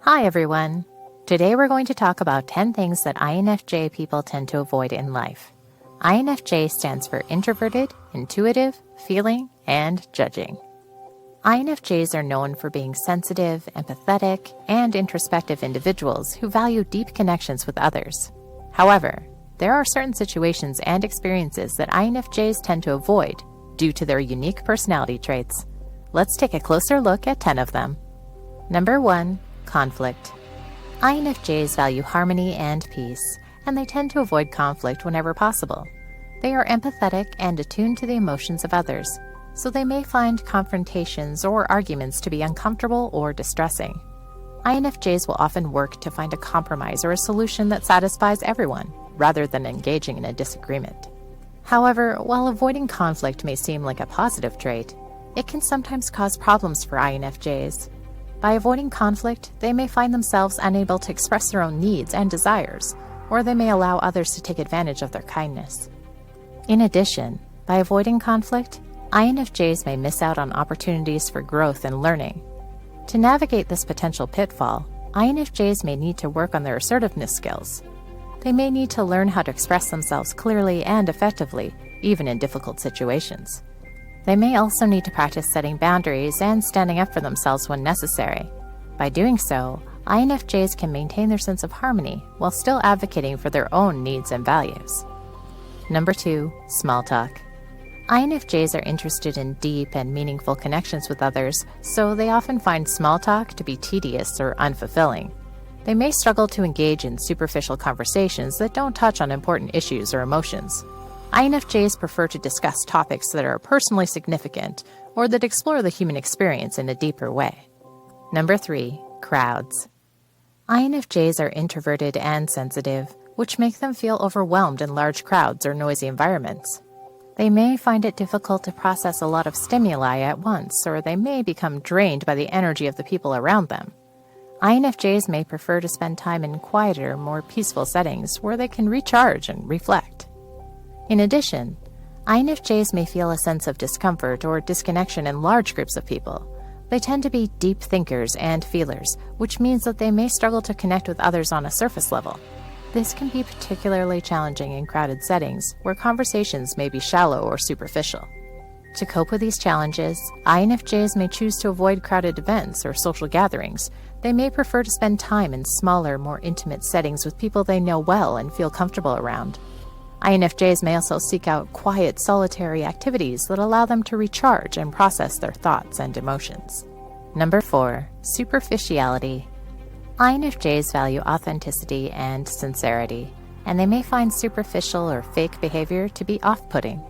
Hi everyone! Today we're going to talk about 10 things that INFJ people tend to avoid in life. INFJ stands for introverted, intuitive, feeling, and judging. INFJs are known for being sensitive, empathetic, and introspective individuals who value deep connections with others. However, there are certain situations and experiences that INFJs tend to avoid due to their unique personality traits. Let's take a closer look at 10 of them. Number 1. Conflict. INFJs value harmony and peace, and they tend to avoid conflict whenever possible. They are empathetic and attuned to the emotions of others, so they may find confrontations or arguments to be uncomfortable or distressing. INFJs will often work to find a compromise or a solution that satisfies everyone, rather than engaging in a disagreement. However, while avoiding conflict may seem like a positive trait, it can sometimes cause problems for INFJs. By avoiding conflict, they may find themselves unable to express their own needs and desires, or they may allow others to take advantage of their kindness. In addition, by avoiding conflict, INFJs may miss out on opportunities for growth and learning. To navigate this potential pitfall, INFJs may need to work on their assertiveness skills. They may need to learn how to express themselves clearly and effectively, even in difficult situations. They may also need to practice setting boundaries and standing up for themselves when necessary. By doing so, INFJs can maintain their sense of harmony while still advocating for their own needs and values. Number 2. Small talk. INFJs are interested in deep and meaningful connections with others, so they often find small talk to be tedious or unfulfilling. They may struggle to engage in superficial conversations that don't touch on important issues or emotions. INFJs prefer to discuss topics that are personally significant or that explore the human experience in a deeper way. Number 3. Crowds. INFJs are introverted and sensitive, which make them feel overwhelmed in large crowds or noisy environments. They may find it difficult to process a lot of stimuli at once, or they may become drained by the energy of the people around them. INFJs may prefer to spend time in quieter, more peaceful settings where they can recharge and reflect. In addition, INFJs may feel a sense of discomfort or disconnection in large groups of people. They tend to be deep thinkers and feelers, which means that they may struggle to connect with others on a surface level. This can be particularly challenging in crowded settings, where conversations may be shallow or superficial. To cope with these challenges, INFJs may choose to avoid crowded events or social gatherings. They may prefer to spend time in smaller, more intimate settings with people they know well and feel comfortable around. INFJs may also seek out quiet, solitary activities that allow them to recharge and process their thoughts and emotions. Number 4. Superficiality. INFJs value authenticity and sincerity, and they may find superficial or fake behavior to be off-putting.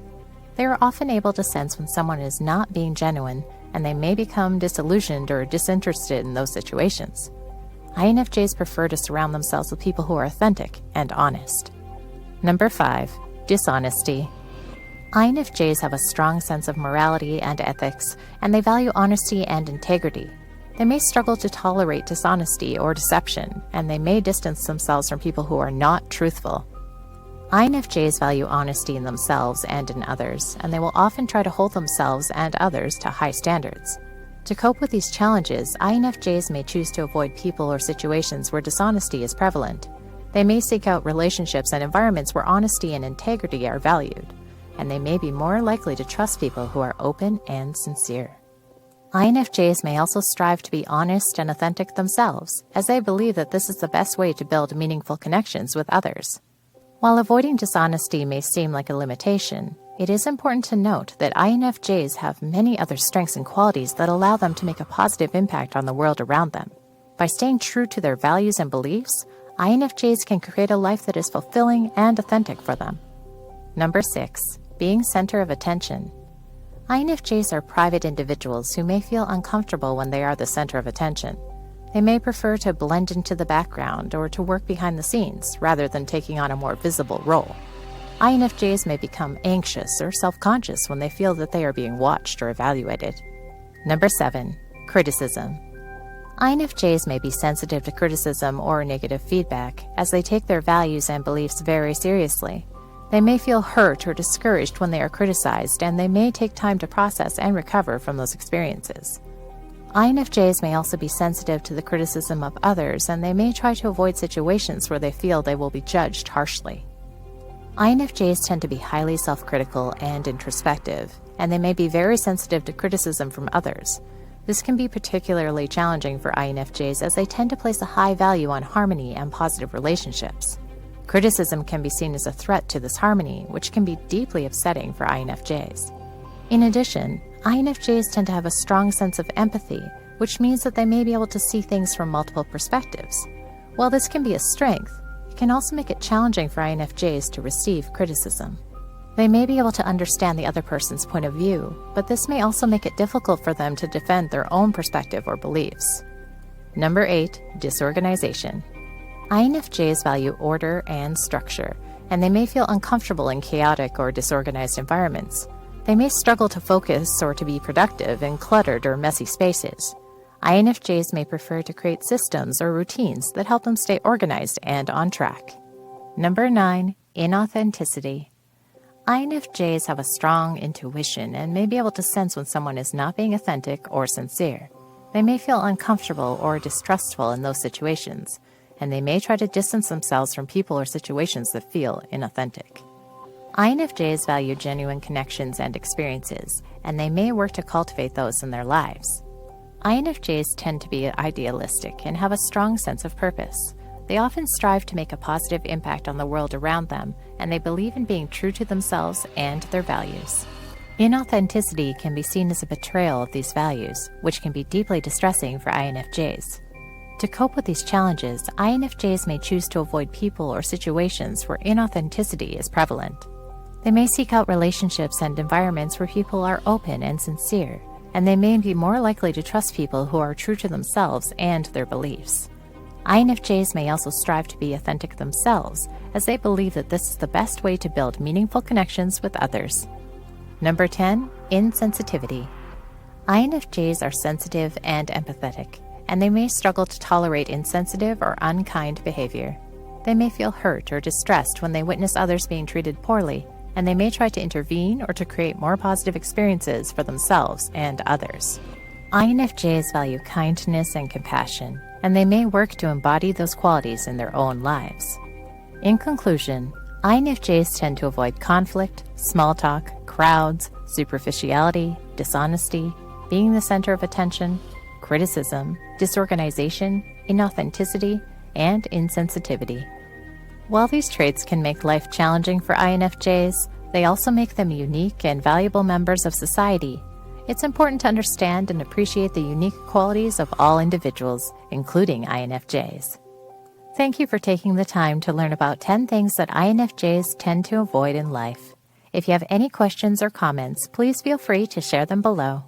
They are often able to sense when someone is not being genuine, and they may become disillusioned or disinterested in those situations. INFJs prefer to surround themselves with people who are authentic and honest. Number 5. Dishonesty. INFJs have a strong sense of morality and ethics, and they value honesty and integrity. They may struggle to tolerate dishonesty or deception, and they may distance themselves from people who are not truthful. INFJs value honesty in themselves and in others, and they will often try to hold themselves and others to high standards. To cope with these challenges, INFJs may choose to avoid people or situations where dishonesty is prevalent. They may seek out relationships and environments where honesty and integrity are valued, and they may be more likely to trust people who are open and sincere. INFJs may also strive to be honest and authentic themselves, as they believe that this is the best way to build meaningful connections with others. While avoiding dishonesty may seem like a limitation, it is important to note that INFJs have many other strengths and qualities that allow them to make a positive impact on the world around them. By staying true to their values and beliefs, INFJs can create a life that is fulfilling and authentic for them. Number 6. Being center of attention. INFJs are private individuals who may feel uncomfortable when they are the center of attention. They may prefer to blend into the background or to work behind the scenes rather than taking on a more visible role. INFJs may become anxious or self-conscious when they feel that they are being watched or evaluated. Number 7. Criticism. INFJs may be sensitive to criticism or negative feedback, as they take their values and beliefs very seriously. They may feel hurt or discouraged when they are criticized, and they may take time to process and recover from those experiences. INFJs may also be sensitive to the criticism of others, and they may try to avoid situations where they feel they will be judged harshly. INFJs tend to be highly self-critical and introspective, and they may be very sensitive to criticism from others. This can be particularly challenging for INFJs as they tend to place a high value on harmony and positive relationships. Criticism can be seen as a threat to this harmony, which can be deeply upsetting for INFJs. In addition, INFJs tend to have a strong sense of empathy, which means that they may be able to see things from multiple perspectives. While this can be a strength, it can also make it challenging for INFJs to receive criticism. They may be able to understand the other person's point of view, but this may also make it difficult for them to defend their own perspective or beliefs. Number 8, disorganization. INFJs value order and structure, and they may feel uncomfortable in chaotic or disorganized environments. They may struggle to focus or to be productive in cluttered or messy spaces. INFJs may prefer to create systems or routines that help them stay organized and on track. Number 9, inauthenticity. INFJs have a strong intuition and may be able to sense when someone is not being authentic or sincere. They may feel uncomfortable or distrustful in those situations, and they may try to distance themselves from people or situations that feel inauthentic. INFJs value genuine connections and experiences, and they may work to cultivate those in their lives. INFJs tend to be idealistic and have a strong sense of purpose. They often strive to make a positive impact on the world around them, and they believe in being true to themselves and their values. Inauthenticity can be seen as a betrayal of these values, which can be deeply distressing for INFJs. To cope with these challenges, INFJs may choose to avoid people or situations where inauthenticity is prevalent. They may seek out relationships and environments where people are open and sincere, and they may be more likely to trust people who are true to themselves and their beliefs. INFJs may also strive to be authentic themselves, as they believe that this is the best way to build meaningful connections with others. Number 10, insensitivity. INFJs are sensitive and empathetic, and they may struggle to tolerate insensitive or unkind behavior. They may feel hurt or distressed when they witness others being treated poorly, and they may try to intervene or to create more positive experiences for themselves and others. INFJs value kindness and compassion, and they may work to embody those qualities in their own lives. In conclusion, INFJs tend to avoid conflict, small talk, crowds, superficiality, dishonesty, being the center of attention, criticism, disorganization, inauthenticity, and insensitivity. While these traits can make life challenging for INFJs, they also make them unique and valuable members of society. It's important to understand and appreciate the unique qualities of all individuals, including INFJs. Thank you for taking the time to learn about 10 things that INFJs tend to avoid in life. If you have any questions or comments, please feel free to share them below.